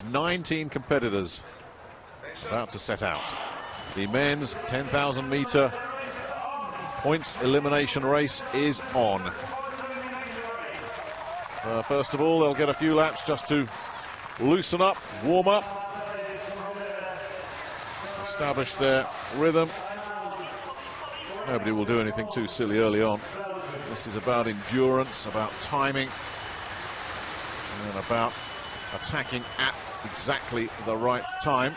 19 competitors about to set out. The men's 10,000 meter points elimination race is on. First of all, they'll get a few laps just to loosen up, warm up, establish their rhythm. Nobody will do anything too silly early on. This is about endurance, about timing, and about attacking at exactly the right time.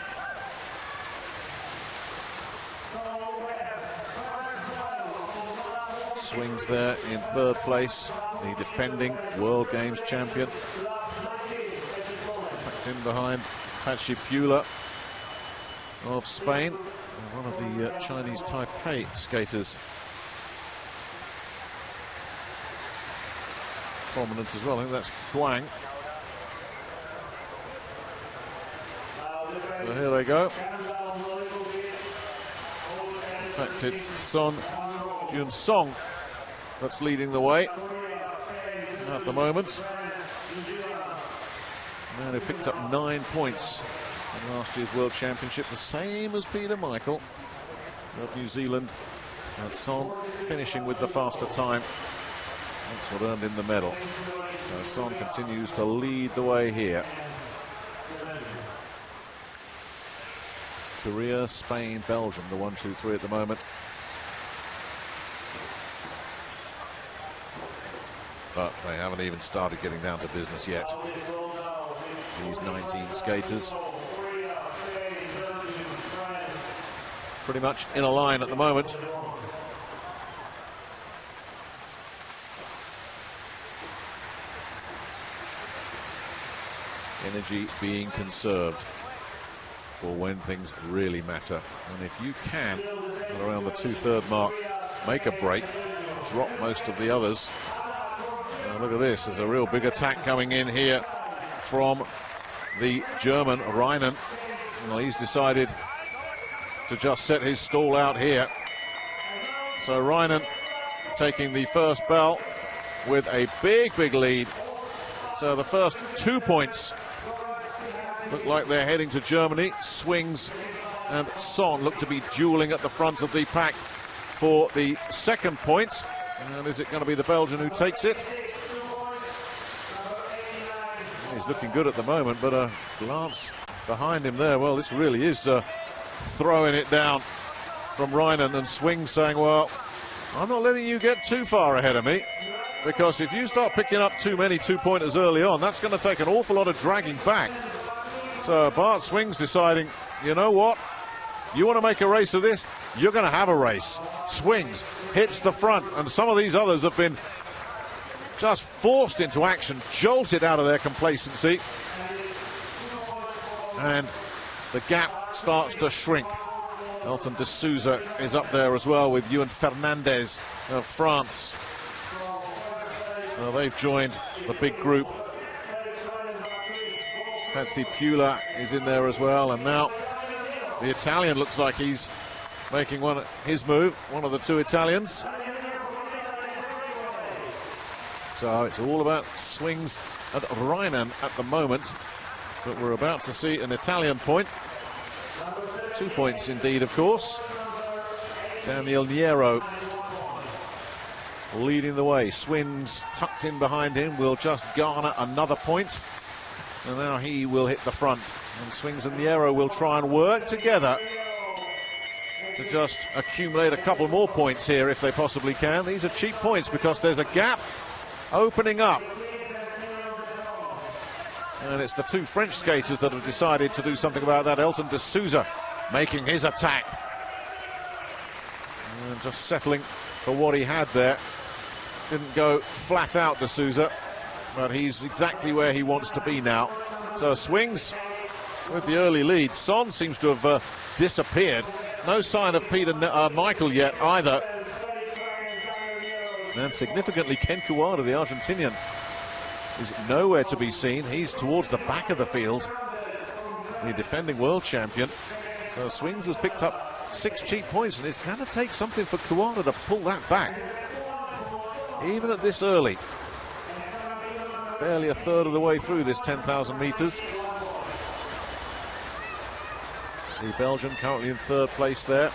Swings there in third place, the defending World Games champion. Packed in behind Patxi PEULA of Spain, and one of the Chinese Taipei skaters. Prominent as well, I think that's HUANG. So here they go. In fact, it's SON Geunseong that's leading the way at the moment. And he picked up 9 points in last year's World Championship, the same as Peter Michael of New Zealand. And Son finishing with the faster time. That's what earned him the medal. So Son continues to lead the way here. Korea, Spain, Belgium, the 1, 2, 3 at the moment. But they haven't even started getting down to business yet. These 19 skaters. Pretty much in a line at the moment. Energy being conserved for when things really matter. And if you can, at around the 2/3 mark, make a break, drop most of the others. Look at this, there's a real big attack coming in here from the German RIJNHEN. Well, he's decided to just set his stall out here. So RIJNHEN taking the first bell with a big lead. So the first 2 points look like they're heading to Germany. Swings and Son look to be dueling at the front of the pack for the second point. And is it going to be the Belgian who takes it? He's looking good at the moment, but a glance behind him there. Well, this really is throwing it down from RIJNHEN, and Swings saying, well, I'm not letting you get too far ahead of me, because if you start picking up too many 2-pointers early on, that's going to take an awful lot of dragging back. So Bart Swings deciding, you know what? You want to make a race of this? You're going to have a race. Swings hits the front, and some of these others have been just forced into action, jolted out of their complacency. And the gap starts to shrink. Elton de Souza is up there as well with Ewen Fernandez of France. They've joined the big group. Patxi PEULA is in there as well, and now the Italian looks like he's making his move, one of the 2 Italians. So it's all about Swings and RIJNHEN at the moment, but we're about to see an Italian point. 2 points indeed, of course. Daniel NIERO leading the way. Swings tucked in behind him will just garner another point. And now he will hit the front. And Swings and NIERO will try and work together to just accumulate a couple more points here if they possibly can. These are cheap points because there's a gap opening up. And it's the 2 French skaters that have decided to do something about that. Elton de Souza making his attack. And just settling for what he had there. Didn't go flat out, de Souza, but he's exactly where he wants to be now. So Swings with the early lead. Son seems to have disappeared. No sign of Peter Michael yet either. And significantly, KEN Kuwada, the Argentinian, is nowhere to be seen. He's towards the back of the field, the defending world champion. So Swings has picked up 6 cheap points, and it's going to take something for Kuwada to pull that back. Even at this early. Barely a third of the way through this 10,000 meters. The Belgian currently in third place there.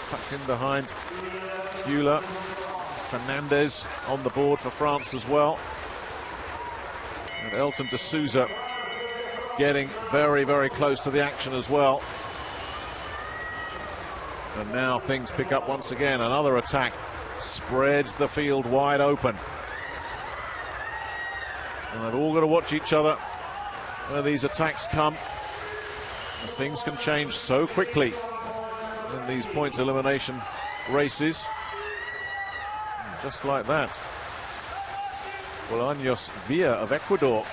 Tucked in behind PEULA. Fernandez on the board for France as well. And Elton de Souza getting very, very close to the action as well. And now things pick up once again. Another attack spreads the field wide open. And they've all got to watch each other where these attacks come, as things can change so quickly in these points elimination races. And just like that, Bolaños Villa of Ecuador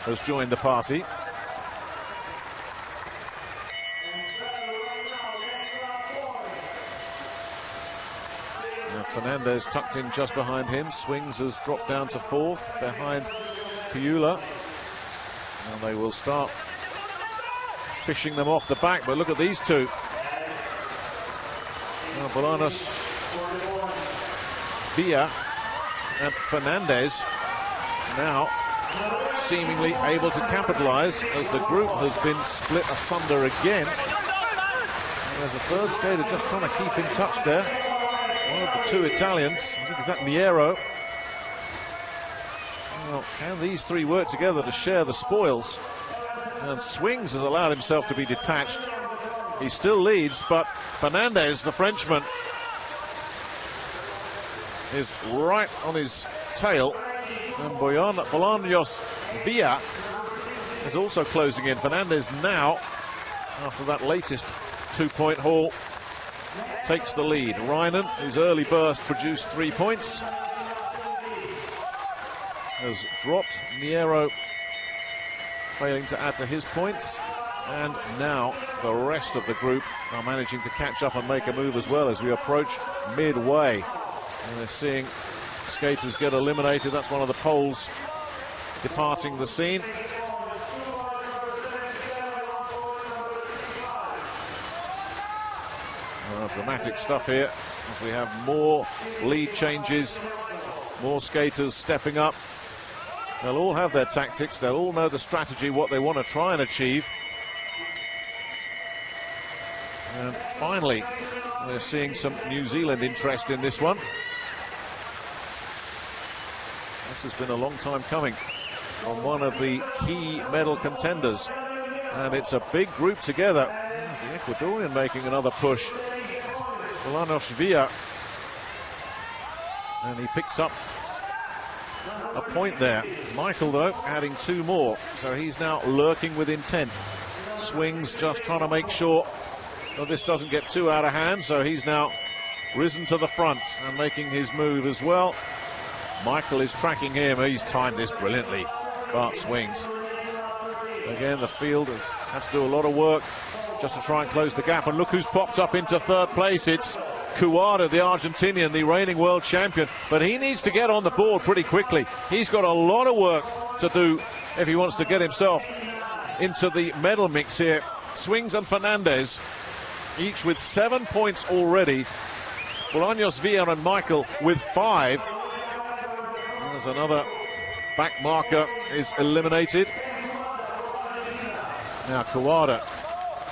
has joined the party. Now Fernandez tucked in just behind him. Swings has dropped down to fourth behind PEULA. And they will start fishing them off the back, but look at these two. Now Bolaños Villa and Fernandez now seemingly able to capitalize as the group has been split asunder again. And there's a third skater just trying to keep in touch there. One of the two Italians, I think is that NIERO. Well, can these three work together to share the spoils? And Swings has allowed himself to be detached. He still leads, but Fernandez, the Frenchman, is right on his tail. And Bolaños Villa is also closing in. Fernandez now, after that latest 2-point haul, takes the lead. RIJNHEN, whose early burst produced 3 points, has dropped. NIERO failing to add to his points. And now the rest of the group are managing to catch up and make a move as well as we approach midway. And we're seeing skaters get eliminated. That's one of the poles departing the scene. Dramatic stuff here as we have more lead changes, more skaters stepping up. They'll all have their tactics, they'll all know the strategy, what they want to try and achieve. And finally, we're seeing some New Zealand interest in this one. This has been a long time coming on one of the key medal contenders. And it's a big group together. There's the Ecuadorian making another push. Bolaños Villa. And he picks up a point there. Michael, though, adding 2 more. So he's now lurking with intent. Swings just trying to make sure that this doesn't get too out of hand. So he's now risen to the front and making his move as well. Michael is tracking him. He's timed this brilliantly. Bart Swings. Again, the field has had to do a lot of work just to try and close the gap. And look who's popped up into third place. It's Kuwada, the Argentinian, the reigning world champion. But he needs to get on the board pretty quickly. He's got a lot of work to do if he wants to get himself into the medal mix here. Swings and Fernandez, each with 7 points already. Bolaños Villa and Michael with 5. There's another back marker is eliminated. Now Kuwada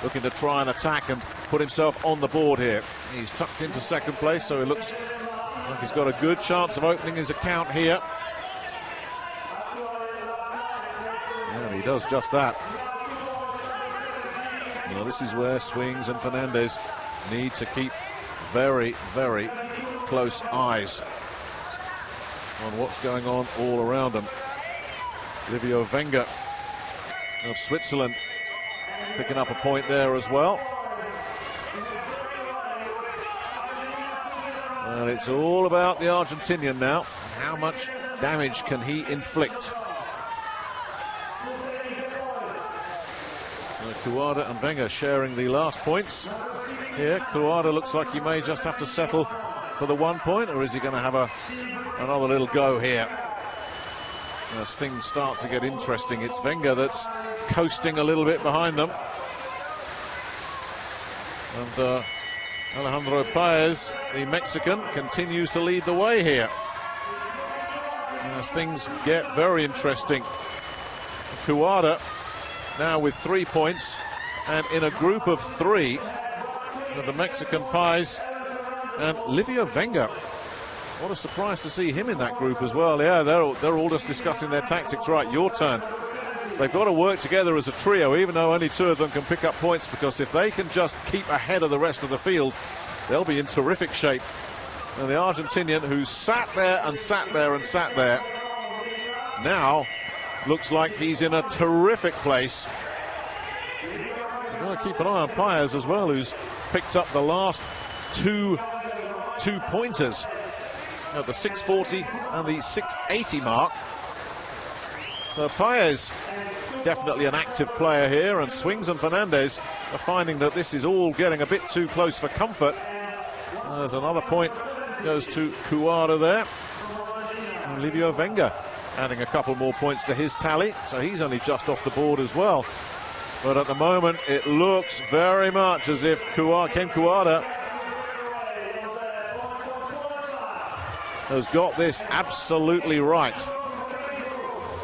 looking to try and attack and put himself on the board here. He's tucked into second place, so he looks like he's got a good chance of opening his account here. And he does just that. Now this is where Swings and Fernandez need to keep very, very close eyes on what's going on all around them. Livio Wenger of Switzerland picking up a point there as well. And it's all about the Argentinian now. How much damage can he inflict? Kuwada and Wenger sharing the last points here. Kuwada looks like he may just have to settle for the 1 point, or is he going to have another little go here? As things start to get interesting, it's Wenger that's coasting a little bit behind them. And Alejandro Paez, the Mexican, continues to lead the way here. As things get very interesting. Kuwada now with 3 points. And in a group of 3, the Mexican PAEZ and Livio Wenger. What a surprise to see him in that group as well. Yeah, they're all just discussing their tactics. Right, your turn. They've got to work together as a trio, even though only 2 of them can pick up points, because if they can just keep ahead of the rest of the field, they'll be in terrific shape. And the Argentinian, who sat there and sat there and sat there, now looks like he's in a terrific place. You've got to keep an eye on PAEZ as well, who's picked up the last two pointers at the 640 and the 680 mark. So PAEZ definitely an active player here, and Swings and Fernandez are finding that this is all getting a bit too close for comfort. There's another point, goes to Kuwada there. And Livio Wenger adding a couple more points to his tally, so he's only just off the board as well. But at the moment, it looks very much as if KEN Kuwada has got this absolutely right.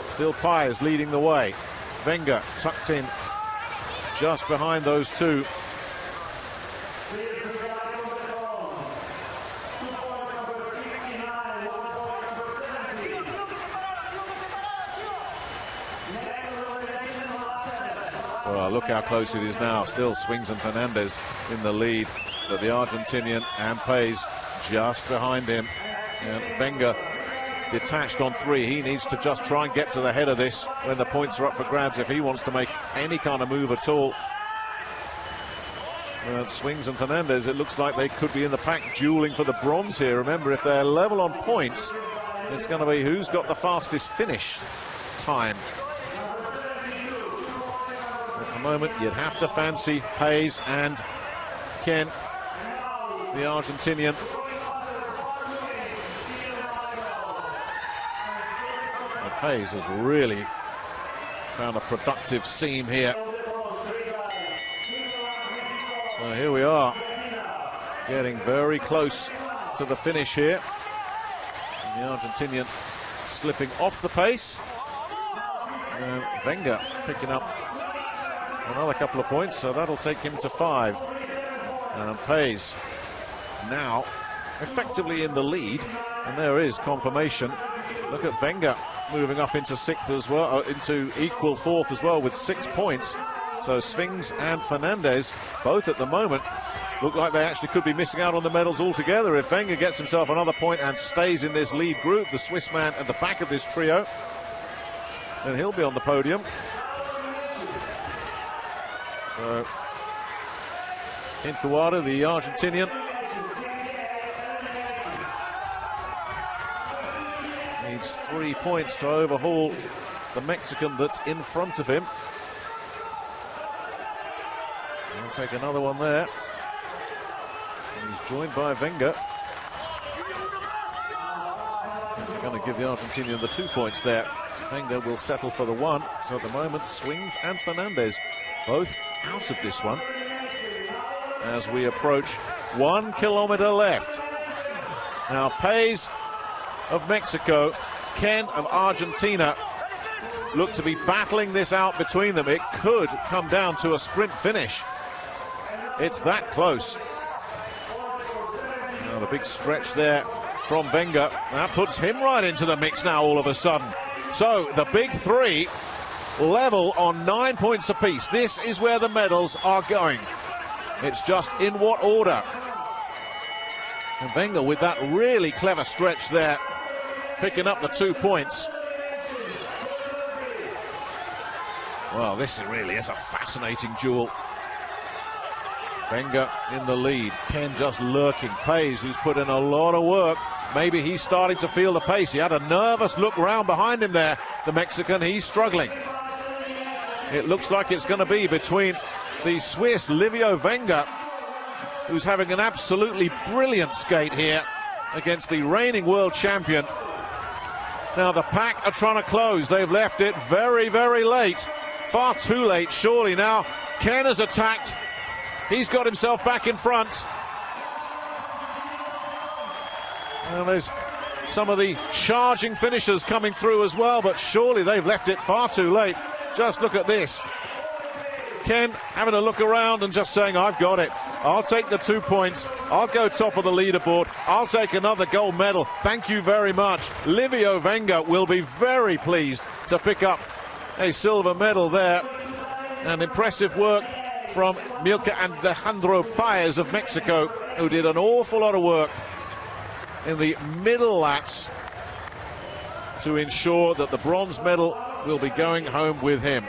Still PAEZ leading the way. Wenger tucked in just behind those 2. Well, look how close it is now. Still Swings and Fernandez in the lead, but the Argentinian and PAEZ just behind him. And Wenger detached on 3. He needs to just try and get to the head of this when the points are up for grabs if he wants to make any kind of move at all. Swings and Fernandez, it looks like they could be in the pack dueling for the bronze here. Remember, if they're level on points, it's going to be who's got the fastest finish time. At the moment, you'd have to fancy PAEZ and KEN, the Argentinian. PAEZ has really found a productive seam here. So here we are, getting very close to the finish here. And the Argentinian slipping off the pace. And Wenger picking up another couple of points, so that'll take him to 5. And PAEZ now effectively in the lead, and there is confirmation. Look at Wenger moving up into 6th as well, into equal 4th as well with 6 points. So Swings and Fernandez, both at the moment, look like they actually could be missing out on the medals altogether. If Wenger gets himself another point and stays in this lead group, the Swiss man at the back of this trio, then he'll be on the podium. So KEN Kuwada, the Argentinian, needs 3 points to overhaul the Mexican that's in front of him. He'll take another one there. And he's joined by Wenger. They're going to give the Argentinian the 2 points there. Wenger will settle for the 1. So at the moment, Swings and Fernandez both out of this one. As we approach 1 kilometer left. Now PAEZ of Mexico, KEN of Argentina look to be battling this out between them. It could come down to a sprint finish. It's that close. Now the big stretch there from Wenger. That puts him right into the mix now all of a sudden. So the big 3 level on 9 points apiece. This is where the medals are going. It's just in what order. And Wenger with that really clever stretch there, picking up the 2 points. Well, this really is a fascinating duel. Wenger in the lead, KEN just lurking. PAEZ, who's put in a lot of work. Maybe he's starting to feel the pace. He had a nervous look round behind him there, the Mexican. He's struggling. It looks like it's going to be between the Swiss Livio Wenger, who's having an absolutely brilliant skate here against the reigning world champion. Now the pack are trying to close. They've left it very, very late. Far too late, surely. Now KEN has attacked. He's got himself back in front. Well, there's some of the charging finishers coming through as well, but surely they've left it far too late. Just look at this. Ken having a look around and just saying, I've got it. I'll take the 2 points. I'll go top of the leaderboard. I'll take another gold medal. Thank you very much. Livio Wenger will be very pleased to pick up a silver medal there. And impressive work from Milke and Alejandro PAEZ of Mexico, who did an awful lot of work in the middle laps to ensure that the bronze medal will be going home with him.